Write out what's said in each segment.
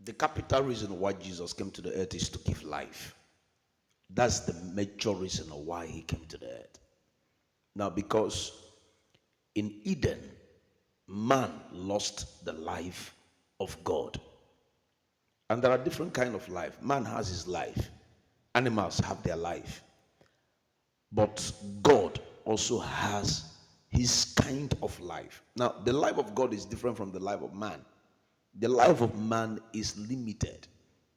The capital reason why Jesus came to the earth is to give life. That's the major reason why he came to the earth. Now, because in Eden, man lost the life of God. And there are different kinds of life. Man has his life. Animals have their life. But God also has his kind of life. Now, the life of God is different from the life of man. The life of man is limited.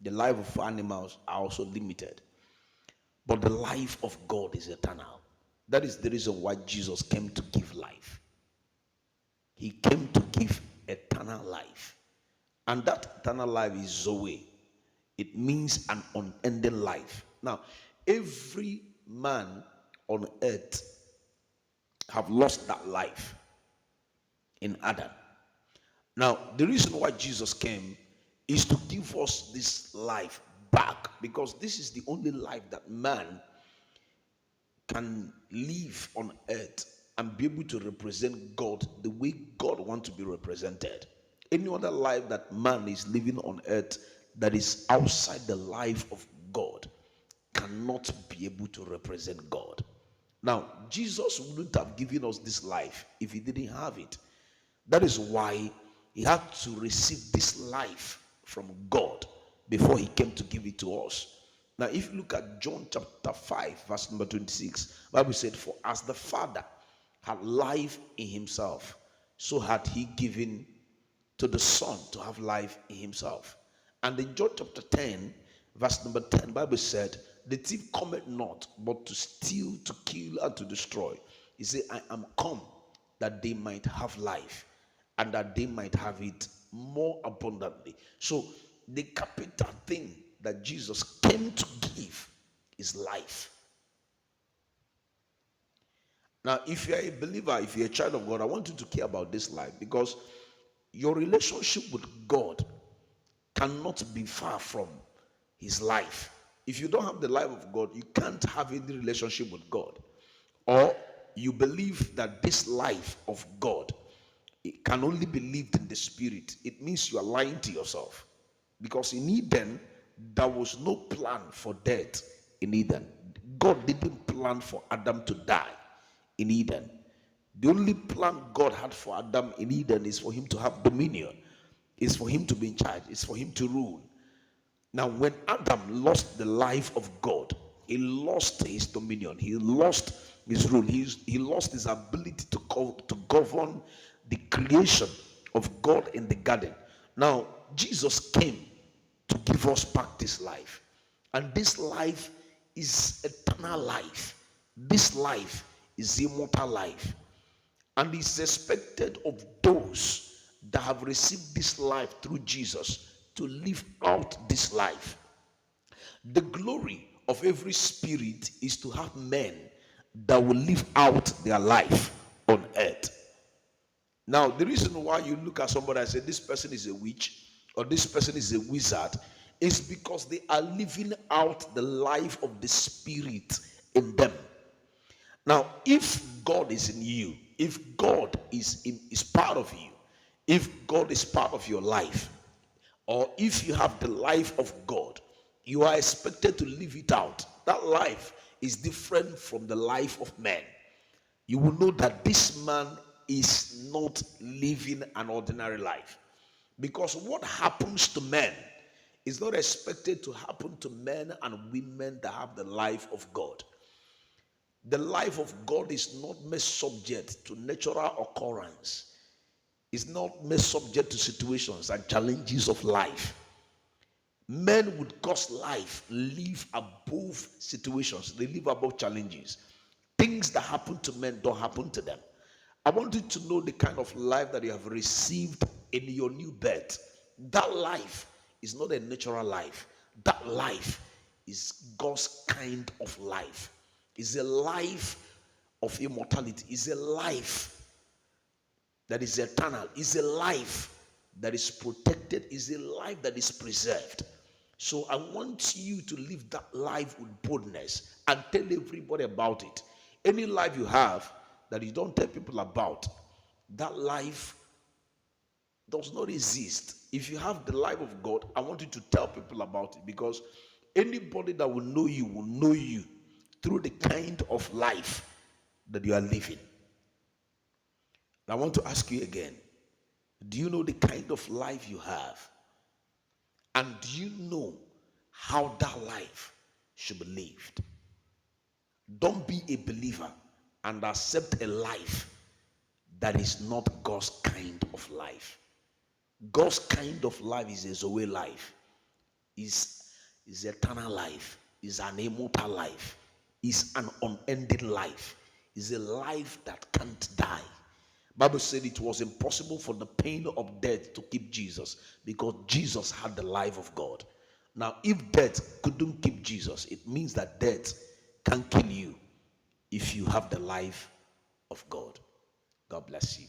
The life of animals are also limited. But the life of God is eternal. That is the reason why Jesus came to give life. He came to give eternal life. And that eternal life is Zoe. It means an unending life. Now, every man on earth have lost that life in Adam. Now, the reason why Jesus came is to give us this life back, because this is the only life that man can live on earth and be able to represent God the way God wants to be represented. Any other life that man is living on earth that is outside the life of God cannot be able to represent God. Now, Jesus wouldn't have given us this life if he didn't have it. That is why he had to receive this life from God before he came to give it to us. Now, if you look at John chapter 5, verse number 26, the Bible said, "For as the Father had life in himself, so had he given to the Son to have life in himself." And in John chapter 10, verse number 10, the Bible said, "The thief cometh not, but to steal, to kill, and to destroy. He said, I am come that they might have life, and that they might have it more abundantly." So the capital thing that Jesus came to give is life. Now, if you're a believer, if you're a child of God, I want you to care about this life, because your relationship with God cannot be far from his life. If you don't have the life of God, you can't have any relationship with God. Or you believe that this life of God, it can only be lived in the spirit. It means you are lying to yourself. Because in Eden, there was no plan for death in Eden. God didn't plan for Adam to die in Eden. The only plan God had for Adam in Eden is for him to have dominion, is for him to be in charge, is for him to rule. Now, when Adam lost the life of God, he lost his dominion, he lost his rule, he lost his ability to govern the creation of God in the garden. Now, Jesus came to give us back this life. And this life is eternal life. This life is immortal life. And it's expected of those that have received this life through Jesus to live out this life. The glory of every spirit is to have men that will live out their life on earth. Now, the reason why you look at somebody and say this person is a witch or this person is a wizard is because they are living out the life of the spirit in them. Now, if God is in you, if God is part of you, if God is part of your life, or if you have the life of God, you are expected to live it out. That life is different from the life of man. You will know that this man is not living an ordinary life. Because what happens to men is not expected to happen to men and women that have the life of God. The life of God is not made subject to natural occurrence. It's not made subject to situations and challenges of life. Men with God's life live above situations. They live above challenges. Things that happen to men don't happen to them. I want you to know the kind of life that you have received in your new birth. That life is not a natural life. That life is God's kind of life. It's a life of immortality. It's a life that is eternal. It's a life that is protected. It's a life that is preserved. So I want you to live that life with boldness and tell everybody about it. Any life you have that you don't tell people about, that life does not exist. If you have the life of God, I want you to tell people about it, because anybody that will know you through the kind of life that you are living. And I want to ask you again, do you know the kind of life you have? And do you know how that life should be lived? Don't be a believer and accept a life that is not God's kind of life. God's kind of life is a Zoe life, is eternal life, is an immortal life, is an unending life, is a life that can't die. Bible said it was impossible for the pain of death to keep Jesus, because Jesus had the life of God. Now, if death couldn't keep Jesus, it means that death can kill you if you have the life of God. God bless you.